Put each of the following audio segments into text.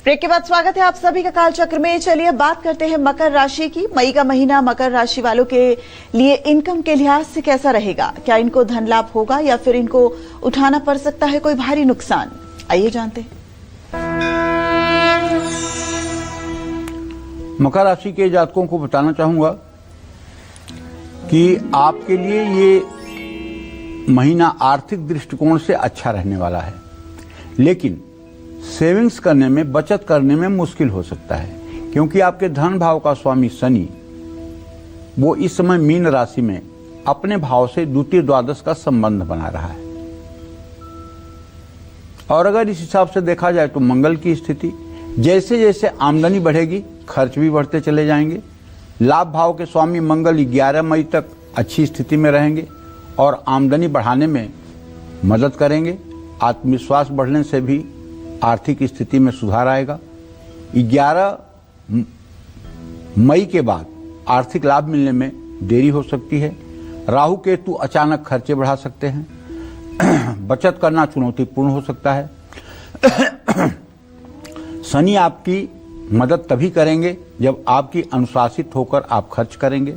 Break के बाद स्वागत है आप सभी का काल चक्र में। चलिए बात करते हैं मकर राशि की। मई का महीना मकर राशि वालों के लिए इनकम के लिहाज से कैसा रहेगा? क्या इनको धन लाभ होगा या फिर इनको उठाना पड़ सकता है कोई भारी नुकसान? आइए जानते हैं। मकर राशि के जातकों को बताना चाहूंगा कि आपके लिए ये महीना आर्थिक दृष्टिकोण से अच्छा रहने वाला है, लेकिन सेविंग्स करने में, बचत करने में मुश्किल हो सकता है, क्योंकि आपके धन भाव का स्वामी शनि वो इस समय मीन राशि में अपने भाव से द्वितीय द्वादश का संबंध बना रहा है। और अगर इस हिसाब से देखा जाए तो मंगल की स्थिति, जैसे जैसे आमदनी बढ़ेगी खर्च भी बढ़ते चले जाएंगे। लाभ भाव के स्वामी मंगल 11 मई तक अच्छी स्थिति में रहेंगे और आमदनी बढ़ाने में मदद करेंगे। आत्मविश्वास बढ़ने से भी आर्थिक स्थिति में सुधार आएगा। 11 मई के बाद आर्थिक लाभ मिलने में देरी हो सकती है। राहु केतु अचानक खर्चे बढ़ा सकते हैं। बचत करना चुनौतीपूर्ण हो सकता है। शनि आपकी मदद तभी करेंगे जब आपकी अनुशासित होकर आप खर्च करेंगे।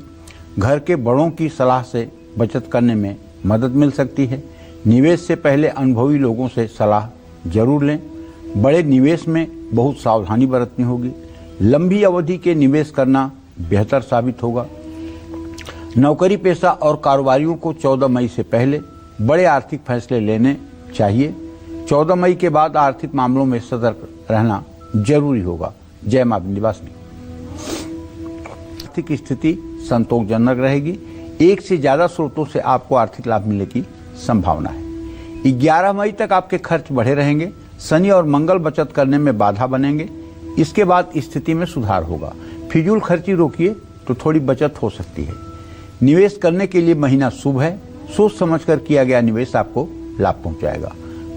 घर के बड़ों की सलाह से बचत करने में मदद मिल सकती है। निवेश से पहले अनुभवी लोगों से सलाह जरूर लें। बड़े निवेश में बहुत सावधानी बरतनी होगी। लंबी अवधि के निवेश करना बेहतर साबित होगा। नौकरी पेशा और कारोबारियों को 14 मई से पहले बड़े आर्थिक फैसले लेने चाहिए। 14 मई के बाद आर्थिक मामलों में सतर्क रहना जरूरी होगा। जय मां विंध्यवासिनी। आर्थिक स्थिति संतोषजनक रहेगी। एक से ज्यादा स्रोतों से आपको आर्थिक लाभ मिलने की संभावना है। 11 मई तक आपके खर्च बढ़े रहेंगे। शनि और मंगल बचत करने में बाधा बनेंगे। इसके बाद स्थिति में सुधार होगा। फिजूल खर्ची रोकिए तो थोड़ी बचत हो सकती है। निवेश करने के लिए महीना शुभ है। सोच समझकर किया गया निवेश आपको लाभ पहुंचाएगा।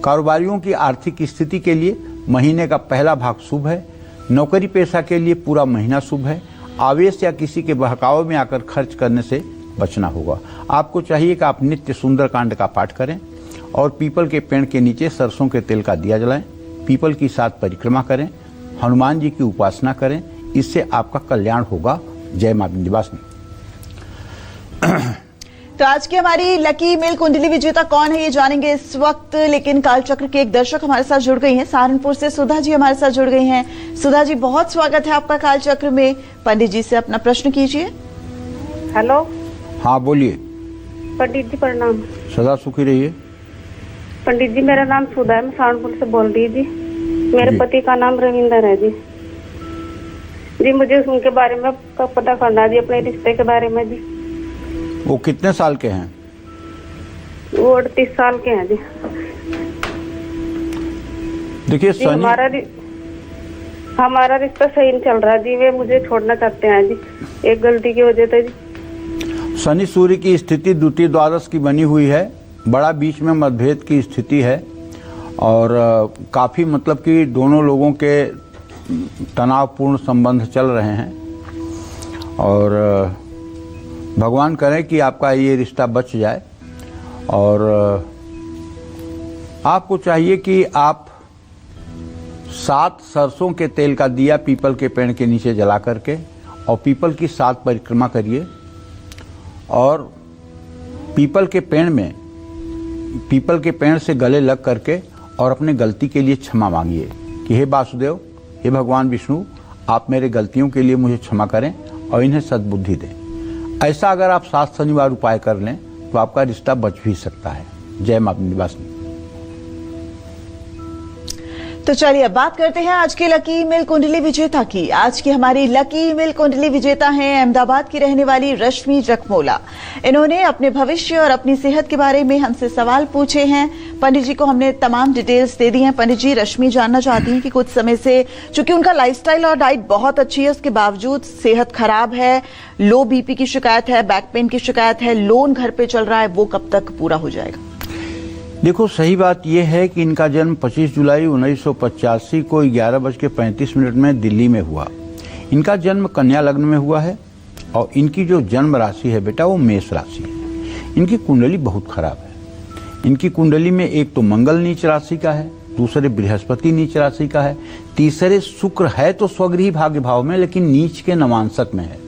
कारोबारियों की आर्थिक स्थिति के लिए महीने का पहला भाग शुभ है। नौकरी पेशा के लिए पूरा महीना शुभ है। आवेश या किसी के बहकावे में आकर खर्च करने से बचना होगा। आपको चाहिए कि आप नित्य सुंदरकांड का पाठ करें और पीपल के पेड़ के नीचे सरसों के तेल का दिया जलाएं। पीपल की 7 परिक्रमा करें। हनुमान जी की उपासना करें। इससे आपका कल्याण होगा। जय मां विंध्यवासिनी। तो आज की हमारी लकी मेल कुंडली विजेता कौन है ये जानेंगे इस वक्त, लेकिन कालचक्र के एक दर्शक हमारे साथ जुड़ गई हैं। सहारनपुर से सुधा जी हमारे साथ जुड़ गई हैं। सुधा जी, बहुत स्वागत है आपका कालचक्र में। पंडित जी से अपना प्रश्न कीजिए। हेलो। हाँ बोलिए। पंडित जी प्रणाम। सदा सुखी रहिए। पंडित जी मेरा नाम सुधा है, मैं सहारनपुर से बोल रही हूँ जी। मेरे पति का नाम रविंदर है जी। जी मुझे उनके बारे में पता करना जी, अपने रिश्ते के बारे में जी। वो कितने साल के हैं? वो 38 साल के हैं जी। देखिए हमारा रिश्ता सही नहीं चल रहा जी। वे मुझे छोड़ना चाहते हैं जी, एक गलती की वजह से जी। शनि सूर्य की स्थिति द्वितीय द्वादश की बनी हुई है। बड़ा बीच में मतभेद की स्थिति है और काफी मतलब कि दोनों लोगों के तनावपूर्ण संबंध चल रहे हैं और भगवान करे कि आपका ये रिश्ता बच जाए। और आपको चाहिए कि आप 7 सरसों के तेल का दिया पीपल के पेड़ के नीचे जला करके और पीपल की 7 परिक्रमा करिए और पीपल के पेड़ से गले लग करके और अपने गलती के लिए क्षमा मांगिए कि हे वासुदेव, हे भगवान विष्णु, आप मेरे गलतियों के लिए मुझे क्षमा करें और इन्हें सद्बुद्धि दें। ऐसा अगर आप 7 शनिवार उपाय कर लें तो आपका रिश्ता बच भी सकता है। जय मां विंध्यवासिनी। तो चलिए अब बात करते हैं आज के लकी ईमेल कुंडली विजेता की। आज की हमारी लकी ईमेल कुंडली विजेता हैं अहमदाबाद की रहने वाली रश्मि जखमोला। इन्होंने अपने भविष्य और अपनी सेहत के बारे में हमसे सवाल पूछे हैं। पंडित जी को हमने तमाम डिटेल्स दे दी हैं। पंडित जी, रश्मि जानना चाहती हैं कि कुछ समय से चूंकि उनका लाइफस्टाइल और डाइट बहुत अच्छी है, उसके बावजूद सेहत खराब है, लो बीपी की शिकायत है, बैक पेन की शिकायत है, लोन घर पे चल रहा है, वो कब तक पूरा हो जाएगा? देखो, सही बात यह है कि इनका जन्म 25 जुलाई 1985 को 11:35 में दिल्ली में हुआ। इनका जन्म कन्या लग्न में हुआ है और इनकी जो जन्म राशि है बेटा वो मेष राशि है। इनकी कुंडली बहुत खराब है। इनकी कुंडली में एक तो मंगल नीच राशि का है, दूसरे बृहस्पति नीच राशि का है, तीसरे शुक्र है तो स्वगृही भाग्य भाव में लेकिन नीच के नवांशक में है।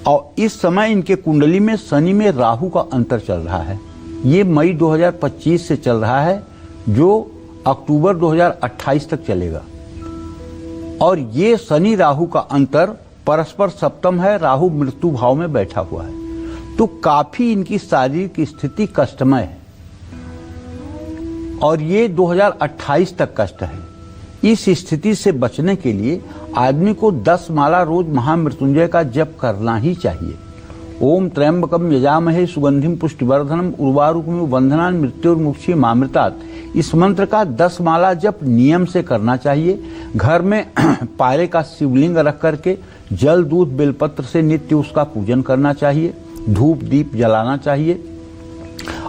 और इस समय इनके कुंडली में शनि में राहु का अंतर चल रहा है। ये मई 2025 से चल रहा है जो अक्टूबर 2028 तक चलेगा। और ये शनि राहु का अंतर परस्पर सप्तम है, राहु मृत्यु भाव में बैठा हुआ है, तो काफी इनकी शारीरिक स्थिति कष्टमय है और ये 2028 तक कष्ट है। इस स्थिति से बचने के लिए आदमी को 10 माला रोज महामृत्युंजय का जप करना ही चाहिए। ओम त्र्यंबकम यजामहे सुगंधिम पुष्टिवर्धनम उर्वारुकमिव बंधनान् मृत्युर्मुक्षी मामृतात्, इस मंत्र का 10 माला जप नियम से करना चाहिए। घर में पारे का शिवलिंग रख करके जल दूध बेलपत्र से नित्य उसका पूजन करना चाहिए, धूप दीप जलाना चाहिए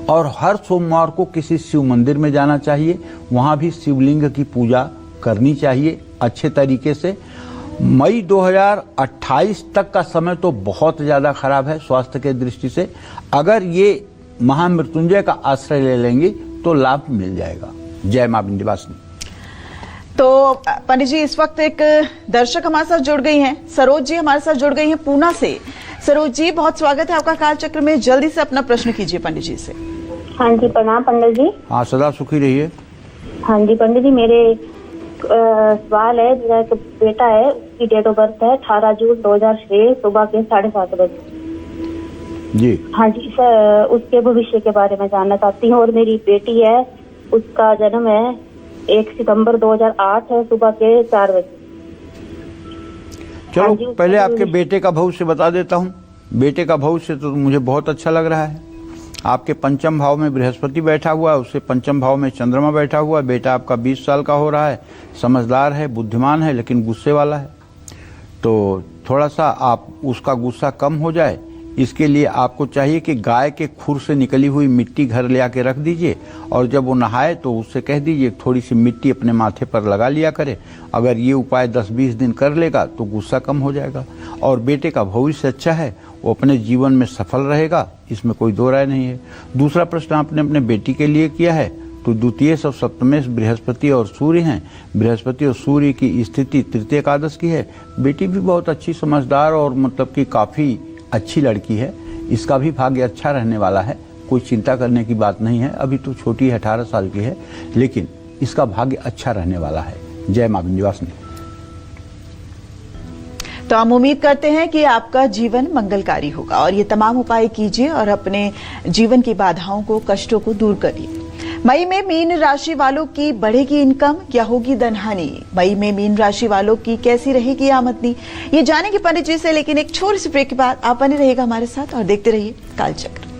और हर सोमवार को किसी शिव मंदिर में जाना चाहिए, वहां भी शिवलिंग की पूजा करनी चाहिए अच्छे तरीके से। मई 2028 तक का समय तो बहुत ज्यादा खराब है स्वास्थ्य के दृष्टि से। अगर ये महामृत्युंजय का आश्रय ले लेंगे तो लाभ मिल जाएगा। जय मां विंध्यवासिनी। तो पंडित जी इस वक्त एक दर्शक हमारे साथ जुड़ गई हैं, सरोज जी हमारे साथ जुड़ गई हैं पूना से। सरोज जी बहुत स्वागत है आपका कालचक्र में, जल्दी से अपना प्रश्न कीजिए पंडित जी से। हाँ जी प्रणाम पंडित जी। हाँ सदा सुखी रहिए। हाँ जी पंडित जी, मेरे सवाल है, मेरा एक बेटा है, उसकी डेट ऑफ बर्थ है 18 जून 2006 सुबह के 7:30 बजे जी। हाँ जी सर, उसके भविष्य के बारे में जानना चाहती हूँ। और मेरी बेटी है, उसका जन्म है 1 सितंबर 2008 है सुबह के 4 बजे। चलो हाँ जी, पहले आपके बेटे का भविष्य बता देता हूँ। बेटे का भविष्य तो मुझे बहुत अच्छा लग रहा है। आपके पंचम भाव में बृहस्पति बैठा हुआ है, उससे पंचम भाव में चंद्रमा बैठा हुआ है। बेटा आपका 20 साल का हो रहा है, समझदार है, बुद्धिमान है, लेकिन गुस्से वाला है। तो थोड़ा सा आप उसका गुस्सा कम हो जाए, इसके लिए आपको चाहिए कि गाय के खुर से निकली हुई मिट्टी घर ले आके रख दीजिए और जब वो नहाए तो उससे कह दीजिए थोड़ी सी मिट्टी अपने माथे पर लगा लिया करे। अगर ये उपाय 10-20 दिन कर लेगा तो गुस्सा कम हो जाएगा और बेटे का भविष्य अच्छा है, वो अपने जीवन में सफल रहेगा, इसमें कोई दो राय नहीं है। दूसरा प्रश्न आपने अपने बेटी के लिए किया है, तो द्वितीय और सप्तमेश बृहस्पति और सूर्य हैं। बृहस्पति और सूर्य की स्थिति तृतीय एकादश की है। बेटी भी बहुत अच्छी, समझदार और मतलब कि काफी अच्छी लड़की है। इसका भी भाग्य अच्छा रहने वाला है, कोई चिंता करने की बात नहीं है। अभी तो छोटी है, 18 साल की है, लेकिन इसका भाग्य अच्छा रहने वाला है। जय मां विंध्यवासिनी। तो हम उम्मीद करते हैं कि आपका जीवन मंगलकारी होगा और ये तमाम उपाय कीजिए और अपने जीवन की बाधाओं को, कष्टों को दूर करिए। मई में मीन राशि वालों की बढ़ेगी इनकम या होगी धनहानि? मई में मीन राशि वालों की कैसी रहेगी आमदनी, ये जानेंगे पंडित जी से, लेकिन एक छोटी सी ब्रेक के बाद आप बने रहिएगा हमारे साथ और देखते रहिए कालचक्र।